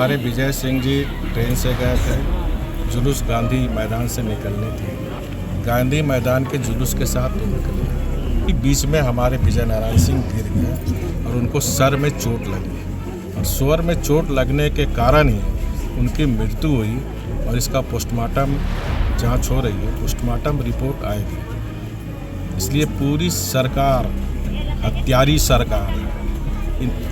हमारे विजय सिंह जी ट्रेन से गए थे, जुलूस गांधी मैदान से निकलने थी। गांधी मैदान के जुलूस के साथ वो निकले, बीच में हमारे विजय नारायण सिंह गिर गए और उनको सर में चोट लगी और स्वर में चोट लगने के कारण ही उनकी मृत्यु हुई और इसका पोस्टमार्टम जांच हो रही है, पोस्टमार्टम रिपोर्ट आएगी। इसलिए पूरी सरकार हत्यारी सरकार,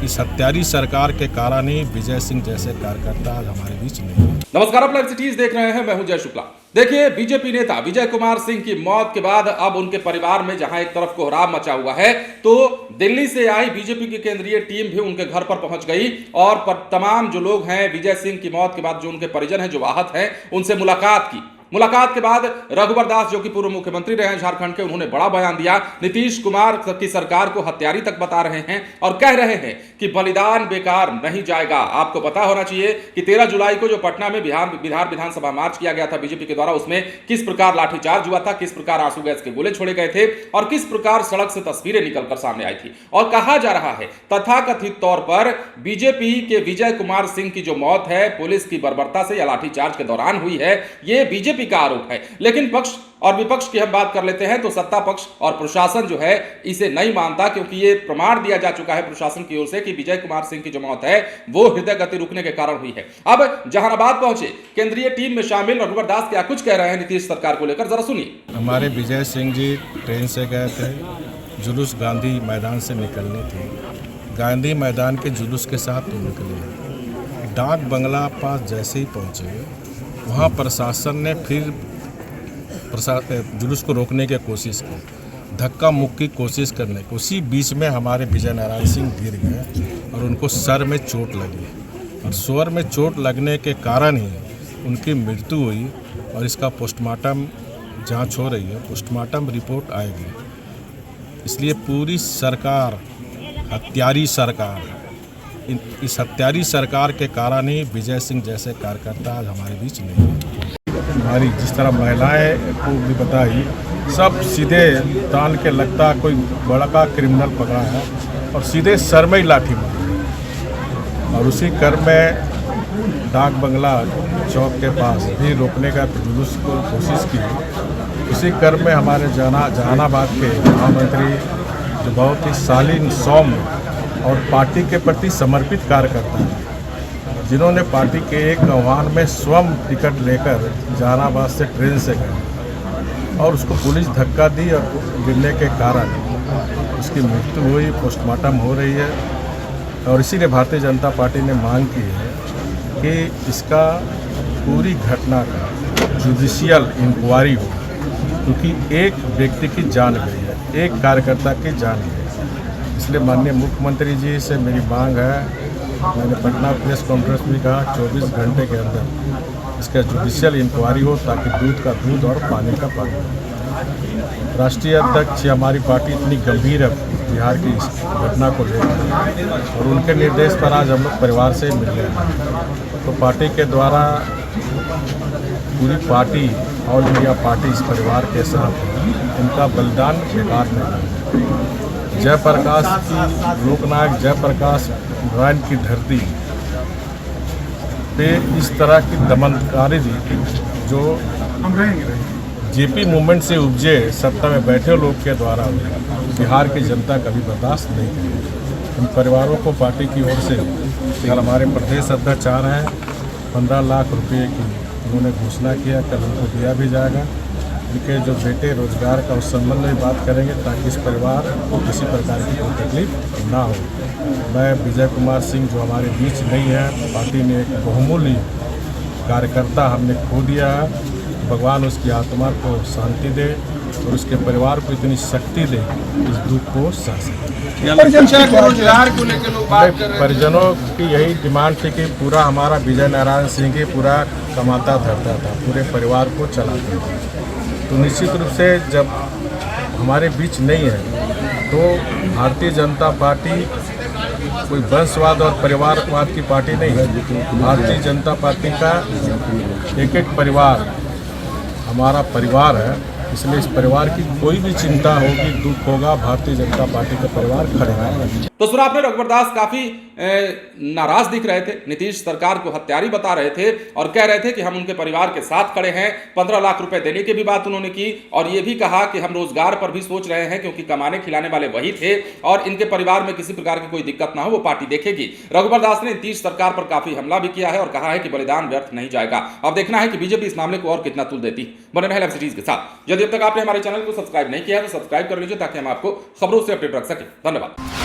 इस हत्यारी सरकार के कारण ही विजय सिंह जैसे कार्यकर्ता आज हमारे बीच नहीं है। नमस्कार, आप लाइव सिटीज देख रहे हैं, मैं हूं जय शुक्ला। देखिए, बीजेपी नेता विजय कुमार सिंह की मौत के बाद अब उनके परिवार में जहां एक तरफ कोहराम मचा हुआ है, तो दिल्ली से आई बीजेपी की केंद्रीय टीम भी उनके घर पर पहुंच गई और तमाम जो लोग हैं विजय सिंह की मौत के बाद जो उनके परिजन हैं, जो आहत हैं, उनसे मुलाकात की। मुलाकात के बाद रघुवर दास, जो कि पूर्व मुख्यमंत्री रहे हैं झारखंड के, उन्होंने बड़ा बयान दिया। नीतीश कुमार की सरकार को हत्यारी तक बता रहे हैं और कह रहे हैं कि बलिदान बेकार नहीं जाएगा। आपको पता होना चाहिए कि 13 जुलाई को जो पटना में बिहार विधानसभा मार्च किया गया था बीजेपी के द्वारा, उसमें किस प्रकार लाठीचार्ज हुआ था, किस प्रकार आंसू गैस के गोले छोड़े गए थे और किस प्रकार सड़क से तस्वीरें निकलकर सामने आई थी। और कहा जा रहा है तथाकथित तौर पर बीजेपी के विजय कुमार सिंह की जो मौत है पुलिस की बर्बरता से या लाठीचार्ज के दौरान हुई है, यह बीजेपी का आरोप है। लेकिन पक्ष और विपक्ष की हम बात कर लेते हैं तो सत्ता पक्ष और प्रशासन जो है इसे नहीं मानता, क्योंकि यह प्रमाण दिया जा चुका है प्रशासन की ओर से कि विजय कुमार सिंह की जो मौत है वो हृदय गति रुकने के कारण हुई है। अब जहानाबाद पहुंचे केंद्रीय टीम में शामिल रघुवर दास क्या कुछ कह रहे हैं नीतीश सरकार को लेकर, जरा सुनिए। हमारे विजय सिंह जी ट्रेन से गए थे, जुलूस गांधी मैदान से निकलने थी। गांधी मैदान के जुलूस के साथ वो निकले। डाक बंगला पास जैसे ही पहुंचे, वहाँ प्रशासन ने फिर जुलूस को रोकने की कोशिश की, धक्का मुक्की कोशिश करने की। उसी बीच में हमारे विजय नारायण सिंह गिर गए और उनको सर में चोट लगी और स्वर में चोट लगने के कारण ही उनकी मृत्यु हुई और इसका पोस्टमार्टम जांच हो रही है, पोस्टमार्टम रिपोर्ट आएगी। इसलिए पूरी सरकार हत्यारी सरकार, इस हत्यारी सरकार के कारण ही विजय सिंह जैसे कार्यकर्ता आज हमारे बीच नहीं है। हमारी जिस तरह महिलाएं को भी बताई, सब सीधे तान के लगता कोई बड़ा का क्रिमिनल पकड़ा है और सीधे सर में ही लाठी मारी। और उसी क्रम में डाक बंगला चौक के पास भी रोकने का जुलूस को कोशिश की। उसी क्रम में हमारे जहानाबाद के महामंत्री, जो बहुत ही शालीन, सौम्य और पार्टी के प्रति समर्पित कार्यकर्ता हैं, जिन्होंने पार्टी के एक आह्वान में स्वयं टिकट लेकर जहानाबाद से ट्रेन से गए और उसको पुलिस धक्का दी और गिरने के कारण उसकी मृत्यु हुई, पोस्टमार्टम हो रही है। और इसीलिए भारतीय जनता पार्टी ने मांग की है कि इसका पूरी घटना का जुडिशियल इंक्वायरी हो, क्योंकि एक व्यक्ति की जान गई है, एक कार्यकर्ता की जान गई है। इसलिए माननीय मुख्यमंत्री जी से मेरी मांग है, मैंने पटना प्रेस कॉन्फ्रेंस में कहा 24 घंटे के अंदर इसका जुडिशियल इंक्वायरी हो, ताकि दूध का दूध और पानी का पानी हो। राष्ट्रीय अध्यक्ष हमारी पार्टी इतनी गंभीर है बिहार की इस घटना को लेकर और उनके निर्देश पर आज हम लोग परिवार से मिल रहे हैं। तो पार्टी के द्वारा पूरी पार्टी, ऑल इंडिया पार्टी इस परिवार के साथ इनका बलिदान बेकार नहीं है। जयप्रकाश की लोकनायक जयप्रकाश नारायण की धरती पे इस तरह की दमनकारी रीति जो जेपी मूवमेंट से उपजे सत्ता में बैठे लोग के द्वारा बिहार की जनता कभी बर्दाश्त नहीं करेगी। इन परिवारों को पार्टी की ओर से कल हमारे प्रदेश अध्यक्ष आ रहे हैं, 15 लाख रुपए की उन्होंने घोषणा किया, कल उनको दिया भी जाएगा। इनके जो बेटे रोजगार का उस संबंध में बात करेंगे ताकि इस परिवार को किसी प्रकार की कोई तकलीफ ना हो। मैं विजय कुमार सिंह जो हमारे बीच नहीं है, पार्टी ने एक बहुमूल्य कार्यकर्ता हमने खो दिया है, भगवान उसकी आत्मा को शांति दे और उसके परिवार को इतनी शक्ति दे इस दुख को सह सके। परिजनों की यही डिमांड थी कि पूरा हमारा विजय नारायण सिंह ही पूरा कमाता धरता था, पूरे परिवार को चलाता था। तो निश्चित रूप से जब हमारे बीच नहीं है तो भारतीय जनता पार्टी कोई वंशवाद और परिवारवाद की पार्टी नहीं है। भारतीय जनता पार्टी का एक एक परिवार हमारा परिवार है, इसलिए इस परिवार की कोई भी चिंता होगी, दुख होगा, भारतीय जनता पार्टी का परिवार खड़े रहेगा। तो सुना आपने रघुवर दास काफी नाराज दिख रहे थे। नीतीश सरकार को हत्यारी बता रहे थे और कह रहे थे कि हम उनके परिवार के साथ खड़े हैं। 15 लाख रुपए देने की भी बात उन्होंने की और यह भी कहा कि हम रोजगार पर भी सोच रहे हैं, क्योंकि कमाने खिलाने वाले वही थे और इनके परिवार में किसी प्रकार की कोई दिक्कत ना हो, वो पार्टी देखेगी। रघुबर दास ने नीतीश सरकार पर काफी हमला भी किया है और कहा है कि बलिदान व्यर्थ नहीं जाएगा। अब देखना है कि बीजेपी इस मामले को और कितना तुल देती। बने रहे लाइव सिटीज के साथ। यदि अब तक आपने हमारे चैनल को सब्सक्राइब नहीं किया तो सब्सक्राइब कर लीजिए ताकि हम आपको खबरों से अपडेट रख सके। धन्यवाद।